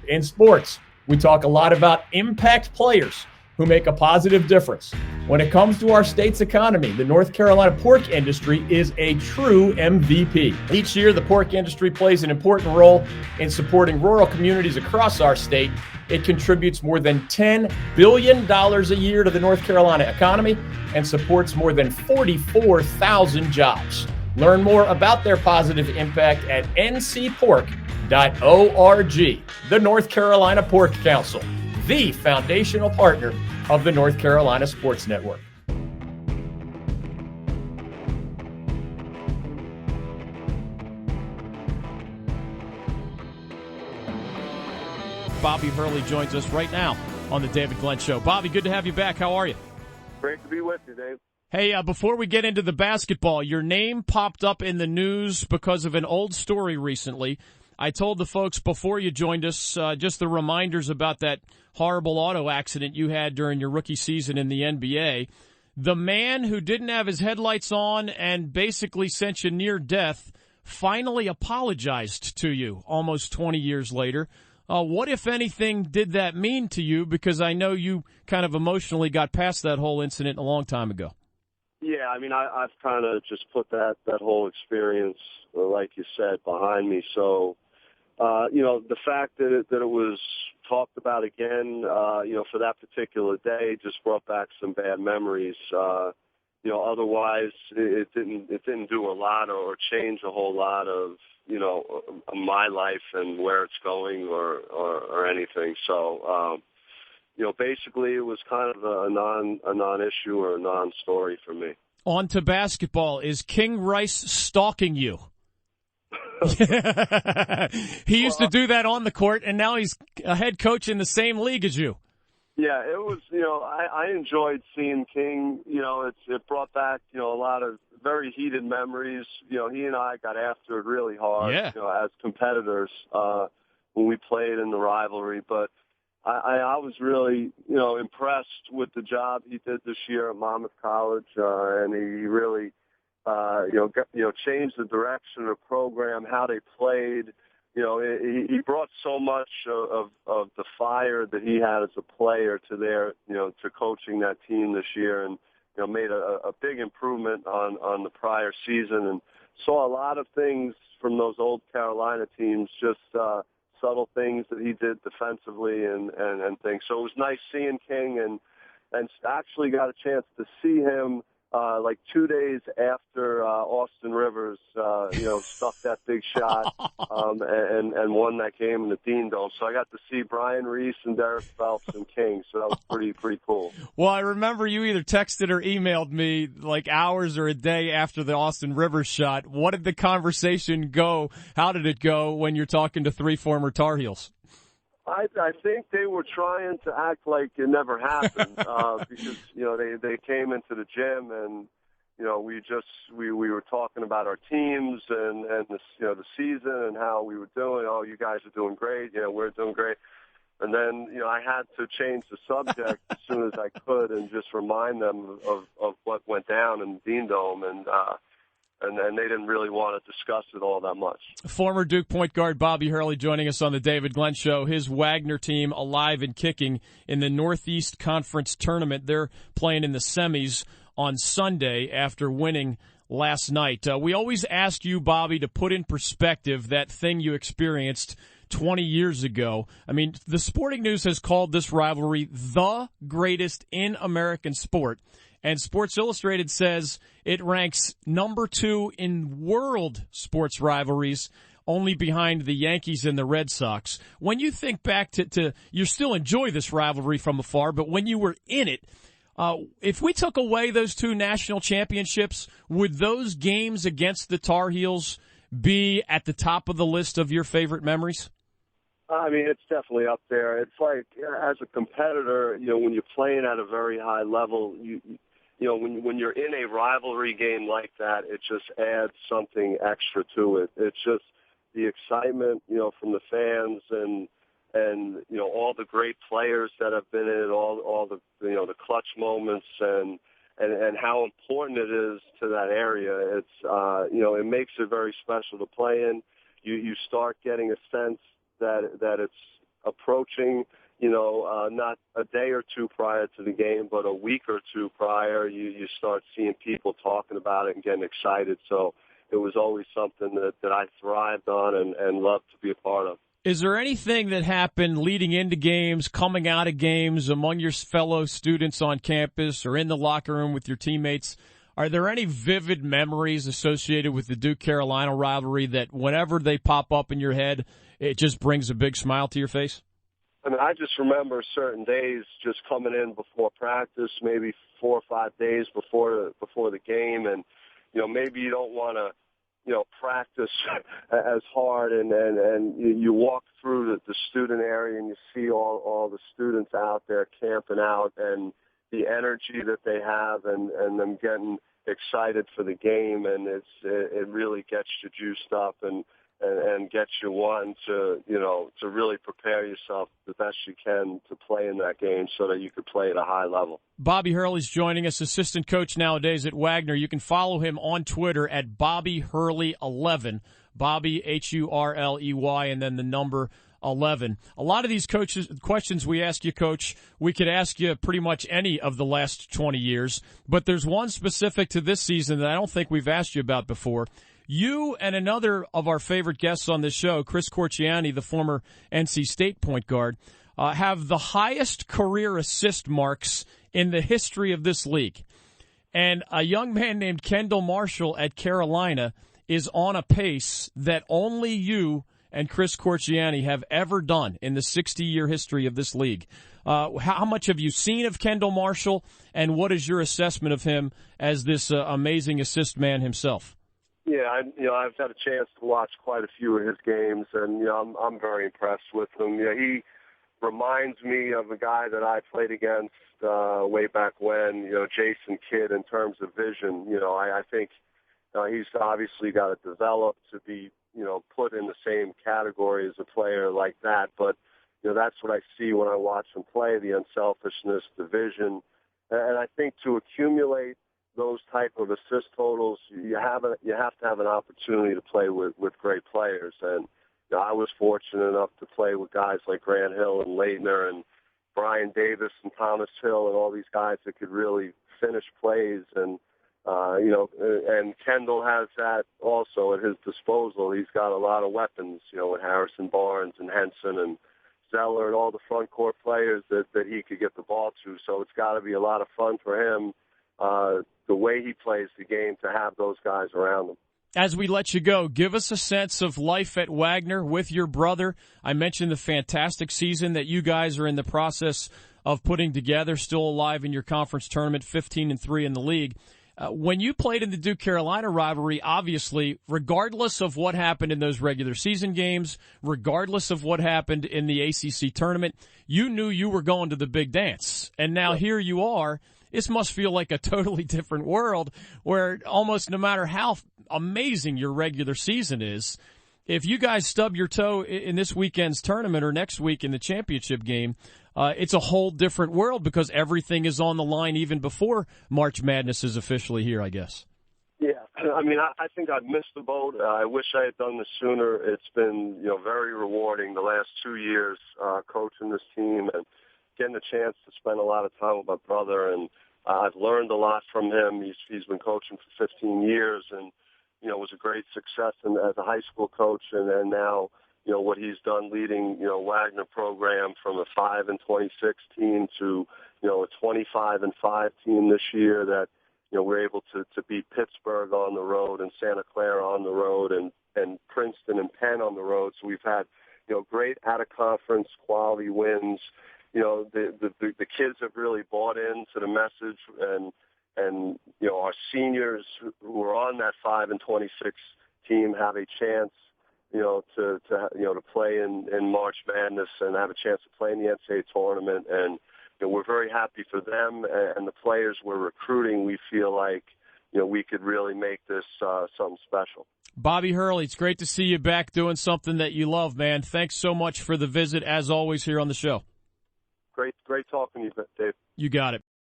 In sports, we talk a lot about impact players who make a positive difference. When it comes to our state's economy, the North Carolina pork industry is a true MVP. Each year, the pork industry plays an important role in supporting rural communities across our state. It contributes more than $10 billion a year to the North Carolina economy and supports more than 44,000 jobs. Learn more about their positive impact at ncpork.org. The North Carolina Pork Council, the foundational partner of the North Carolina Sports Network. Bobby Hurley joins us right now on the David Glenn Show. Bobby, good to have you back. How are you? Great to be with you, Dave. Hey, before we get into the basketball, your name popped up in the news because of an old story recently. I told the folks before you joined us just the reminders about that horrible auto accident you had during your rookie season in the NBA. The man who didn't have his headlights on and basically sent you near death finally apologized to you almost 20 years later. What, if anything, did that mean to you? Because I know you kind of emotionally got past that whole incident a long time ago. Yeah, I mean, I've kind of just put that whole experience, like you said, behind me. So, the fact that it was talked about again, for that particular day just brought back some bad memories. Otherwise it didn't do a lot or change a whole lot of, my life and where it's going or anything. So, basically it was kind of a non-issue or a non-story for me. On to basketball. Is King Rice stalking you? He used to do that on the court, and now he's a head coach in the same league as you. Yeah, it was, I enjoyed seeing King. It brought back, a lot of very heated memories. He and I got after it really hard, as competitors when we played in the rivalry. But I was really, impressed with the job he did this year at Monmouth College, and he really, changed the direction of the program, how they played. He brought so much of the fire that he had as a player to to coaching that team this year, and made a big improvement on the prior season, and saw a lot of things from those old Carolina teams, just subtle things that he did defensively and things. So it was nice seeing King and actually got a chance to see him like 2 days after Austin Rivers, stuck that big shot and won that game in the Dean Dome. So I got to see Brian Reese and Derek Phelps and King. So that was pretty cool. Well, I remember you either texted or emailed me like hours or a day after the Austin Rivers shot. What did the conversation go? How did it go when you're talking to three former Tar Heels? I think they were trying to act like it never happened because they came into the gym and we were talking about our teams and the season and how we were doing. Oh, you guys are doing great. We're doing great. And then I had to change the subject as soon as I could and just remind them of what went down in the Dean Dome and they didn't really want to discuss it all that much. Former Duke point guard Bobby Hurley joining us on the David Glenn Show. His Wagner team alive and kicking in the Northeast Conference Tournament. They're playing in the semis on Sunday after winning last night. We always ask you, Bobby, to put in perspective that thing you experienced 20 years ago. I mean, the Sporting News has called this rivalry the greatest in American sport. And Sports Illustrated says it ranks number 2 in world sports rivalries, only behind the Yankees and the Red Sox. When you think back to you still enjoy this rivalry from afar, but when you were in it, if we took away those 2 national championships, would those games against the Tar Heels be at the top of the list of your favorite memories? I mean, it's definitely up there. It's like, as a competitor, when you're playing at a very high level, when you're in a rivalry game like that, it just adds something extra to it. It's just the excitement, from the fans and all the great players that have been in it, all the, the clutch moments and how important it is to that area. It's, it makes it very special to play in. You start getting a sense that it's, approaching, not a day or two prior to the game, but a week or two prior, you start seeing people talking about it and getting excited. So it was always something that I thrived on and loved to be a part of. Is there anything that happened leading into games, coming out of games, among your fellow students on campus or in the locker room with your teammates? Are there any vivid memories associated with the Duke-Carolina rivalry that whenever they pop up in your head, it just brings a big smile to your face? I mean, I just remember certain days just coming in before practice, maybe 4 or 5 days before the game, and maybe you don't want to practice as hard, and you walk through the student area and you see all the students out there camping out and the energy that they have and them getting excited for the game, and it really gets you juiced up and gets you wanting to really prepare yourself the best you can to play in that game so that you could play at a high level. Bobby Hurley's joining us, assistant coach nowadays at Wagner. You can follow him on Twitter at BobbyHurley11, Bobby Hurley, and then the number 11. A lot of these questions we ask you, Coach, we could ask you pretty much any of the last 20 years, but there's one specific to this season that I don't think we've asked you about before. You and another of our favorite guests on this show, Chris Corchiani, the former NC State point guard, have the highest career assist marks in the history of this league. And a young man named Kendall Marshall at Carolina is on a pace that only you and Chris Corchiani have ever done in the 60-year history of this league. How much have you seen of Kendall Marshall, and what is your assessment of him as this amazing assist man himself? Yeah, I've had a chance to watch quite a few of his games, and I'm very impressed with him. He reminds me of a guy that I played against way back when, Jason Kidd, in terms of vision. I think he's obviously got to develop to be, put in the same category as a player like that. But, that's what I see when I watch him play, the unselfishness, the vision. And I think to accumulate those type of assist totals, you have to have an opportunity to play with great players. And I was fortunate enough to play with guys like Grant Hill and Leitner and Brian Davis and Thomas Hill and all these guys that could really finish plays. And and Kendall has that also at his disposal. He's got a lot of weapons, with Harrison Barnes and Henson and Zeller and all the front court players that he could get the ball to. So it's got to be a lot of fun for him, the way he plays the game, to have those guys around him. As we let you go, give us a sense of life at Wagner with your brother. I mentioned the fantastic season that you guys are in the process of putting together, still alive in your conference tournament, 15-3 in the league. When you played in the Duke-Carolina rivalry, obviously, regardless of what happened in those regular season games, regardless of what happened in the ACC tournament, you knew you were going to the big dance. And now here you are. This must feel like a totally different world where almost no matter how amazing your regular season is, if you guys stub your toe in this weekend's tournament or next week in the championship game, it's a whole different world because everything is on the line even before March Madness is officially here, I guess. Yeah, I mean, I think I've missed the boat. I wish I had done this sooner. It's been, very rewarding the last 2 years coaching this team and getting the chance to spend a lot of time with my brother. And I've learned a lot from him. He's been coaching for 15 years and, was a great success as a high school coach. And now, what he's done leading, Wagner program from a 5-26 team to, a 25-5 team this year that, we're able to beat Pittsburgh on the road and Santa Clara on the road and Princeton and Penn on the road. So we've had, great out-of-conference quality wins. The kids have really bought into the message and our seniors who are on that 5-26 team have a chance, to play in March Madness and have a chance to play in the NCAA tournament. And, we're very happy for them and the players we're recruiting. We feel like, we could really make this something special. Bobby Hurley, it's great to see you back doing something that you love, man. Thanks so much for the visit, as always, here on the show. Great talking to you, Dave. You got it.